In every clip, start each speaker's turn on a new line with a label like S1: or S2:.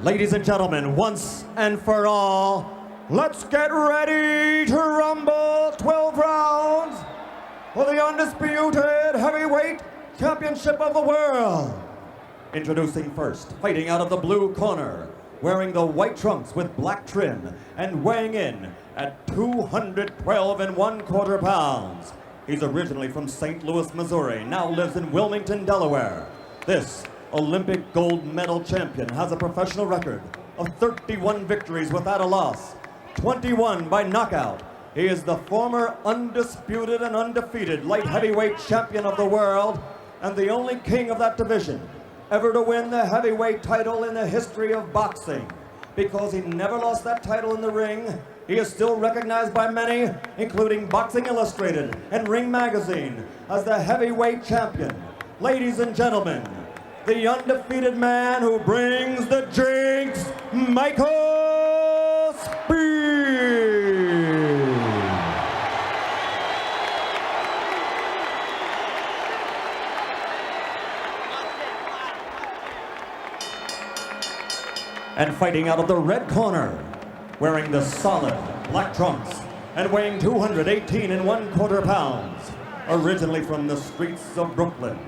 S1: Ladies and gentlemen, once and for all, let's get ready to rumble 12 rounds for the undisputed heavyweight championship of the world. Introducing first, fighting out of the blue corner, wearing the white trunks with black trim and weighing in at 212 1/4 pounds. He's originally from St. Louis, Missouri, now lives in Wilmington, Delaware. This Olympic gold medal champion has a professional record of 31 victories without a loss, 21 by knockout. He is the former undisputed and undefeated light heavyweight champion of the world and the only king of that division ever to win the heavyweight title in the history of boxing. Because he never lost that title in the ring, he is still recognized by many, including Boxing Illustrated and Ring Magazine, as the heavyweight champion. Ladies and gentlemen, the undefeated man who brings the Jinx, Michael Spinks. And fighting out of the red corner, wearing the solid black trunks and weighing 218 1/4 pounds, originally from the streets of Brooklyn.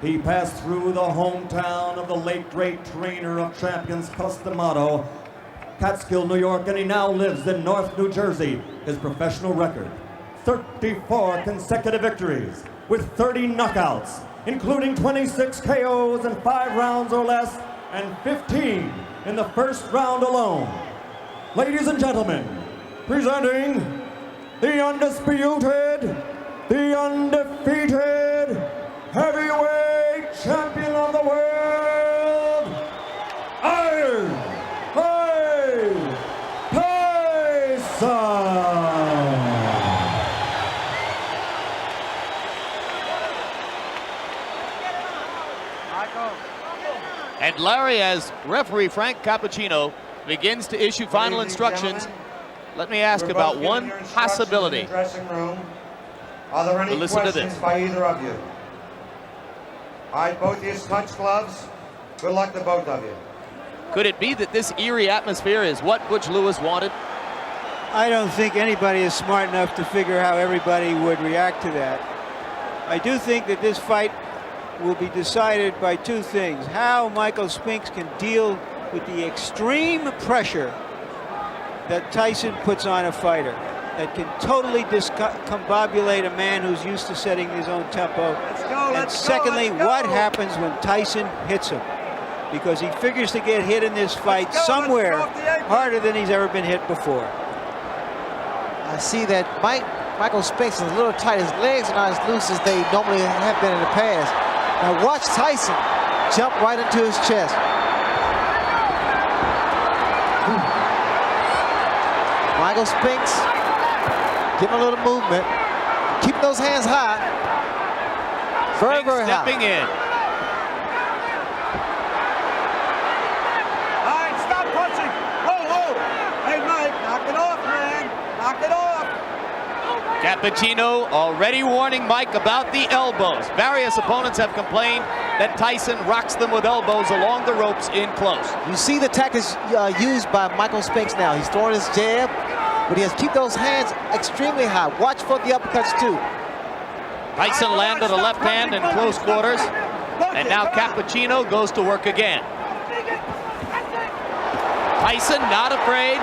S1: He passed through the hometown of the late great trainer of champions, Customato, Catskill, New York, and he now lives in North New Jersey. His professional record, 34 consecutive victories with 30 knockouts, including 26 KOs in 5 rounds or less, and 15 in the first round alone. Ladies and gentlemen, presenting the undisputed, the undefeated heavyweight champion of the world, Tyson.
S2: And Larry, as referee Frank Cappuccino begins to issue final instructions, let me ask about one possibility.
S3: In the dressing room. Are there any
S2: Listen to
S3: questions
S2: this.
S3: by either of you? All right, both of you touch gloves. Good luck to both of you.
S2: Could it be that this eerie atmosphere is what Butch Lewis wanted?
S4: I don't think anybody is smart enough to figure how everybody would react to that. I do think that this fight will be decided by two things: how Michael Spinks can deal with the extreme pressure that Tyson puts on a fighter that can totally discombobulate a man who's used to setting his own tempo. And secondly, what happens when Tyson hits him? Because he figures to get hit in this fight somewhere harder than he's ever been hit before.
S5: I see that Michael Spinks is a little tight. His legs are not as loose as they normally have been in the past. Now watch Tyson jump right into his chest. Michael Spinks getting a little movement. Keep those hands high. Very,
S2: Spinks
S5: very high.
S2: stepping in.
S6: All right, stop punching. Whoa, whoa. Hey, Mike, knock it off, man. Knock it off.
S2: Cappuccino already warning Mike about the elbows. Various opponents have complained that Tyson rocks them with elbows along the ropes in close.
S5: You see the tactics used by Michael Spinks now. He's throwing his jab, but he has to keep those hands extremely high. Watch for the uppercuts too.
S2: Tyson landed a left hand in close quarters, and now Cappuccino goes to work again. Tyson not afraid,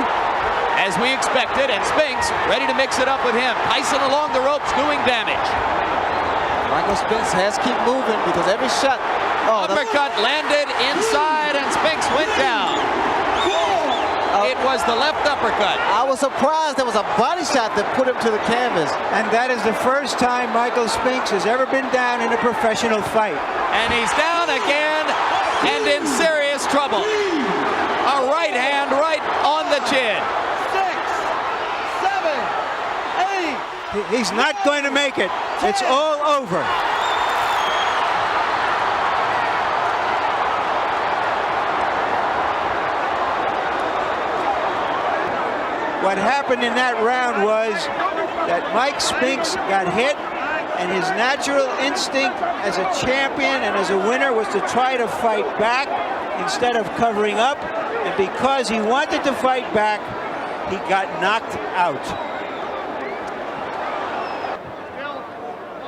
S2: as we expected, and Spinks ready to mix it up with him. Tyson along the ropes doing damage.
S5: Michael Spinks has to keep moving because every shot. Oh,
S2: Uppercut landed inside, and Spinks went down. It was the left uppercut.
S5: I was surprised there was a body shot that put him to the canvas.
S4: And that is the first time Michael Spinks has ever been down in a professional fight.
S2: And he's down again and in serious trouble. A right hand right on the chin.
S6: 6, 7, 8.
S4: He's not going to make it. It's all over. What happened in that round was that Mike Spinks got hit, and his natural instinct as a champion and as a winner was to try to fight back instead of covering up. And because he wanted to fight back, he got knocked out.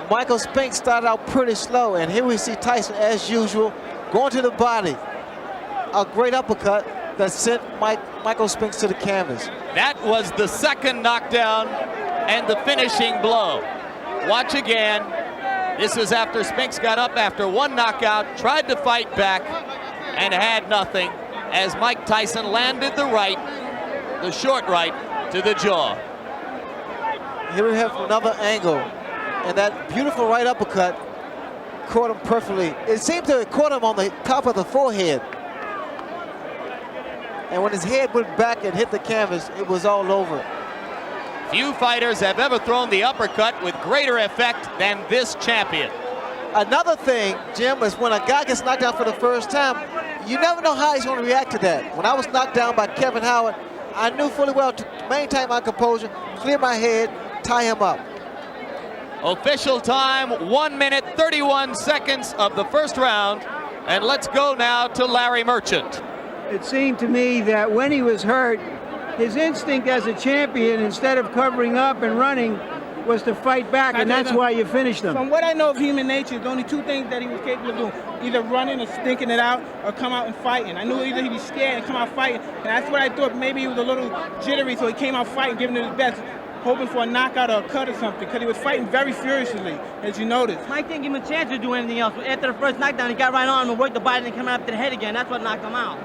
S5: Michael Spinks started out pretty slow, and here we see Tyson, as usual, going to the body. A great uppercut that sent Michael Spinks to the canvas.
S2: That was the second knockdown and the finishing blow. Watch again. This is after Spinks got up after one knockout, tried to fight back, and had nothing as Mike Tyson landed the right, the short right, to the jaw.
S5: Here we have another angle, and that beautiful right uppercut caught him perfectly. It seemed to have caught him on the top of the forehead. And when his head went back and hit the canvas, it was all over.
S2: Few fighters have ever thrown the uppercut with greater effect than this champion.
S5: Another thing, Jim, is when a guy gets knocked down for the first time, you never know how he's going to react to that. When I was knocked down by Kevin Howard, I knew fully well to maintain my composure, clear my head, tie him up.
S2: Official time, 1 minute, 31 seconds of the first round. And let's go now to Larry Merchant.
S4: It seemed to me that when he was hurt, his instinct as a champion, instead of covering up and running, was to fight back, and that's why you finished him.
S6: From what I know of human nature, the only two things that he was capable of doing, either running or stinking it out, or come out and fighting. I knew either he'd be scared and come out fighting, and that's what I thought. Maybe he was a little jittery, so he came out fighting, giving it his best, hoping for a knockout or a cut or something, because he was fighting very furiously, as you noticed.
S7: Mike didn't give him a chance to do anything else. After the first knockdown, he got right on him and worked the body and come after the head again. That's what knocked him out.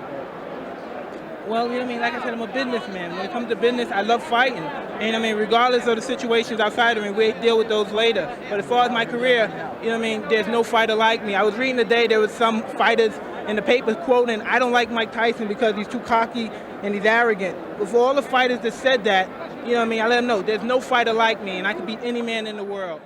S6: Well, you know what I mean? Like I said, I'm a businessman. When it comes to business, I love fighting. And I mean, regardless of the situations outside of me, we deal with those later. But as far as my career, you know what I mean, there's no fighter like me. I was reading today, there was some fighters in the papers quoting, I don't like Mike Tyson because he's too cocky and he's arrogant. But for all the fighters that said that, you know what I mean, I let them know, there's no fighter like me, and I can beat any man in the world.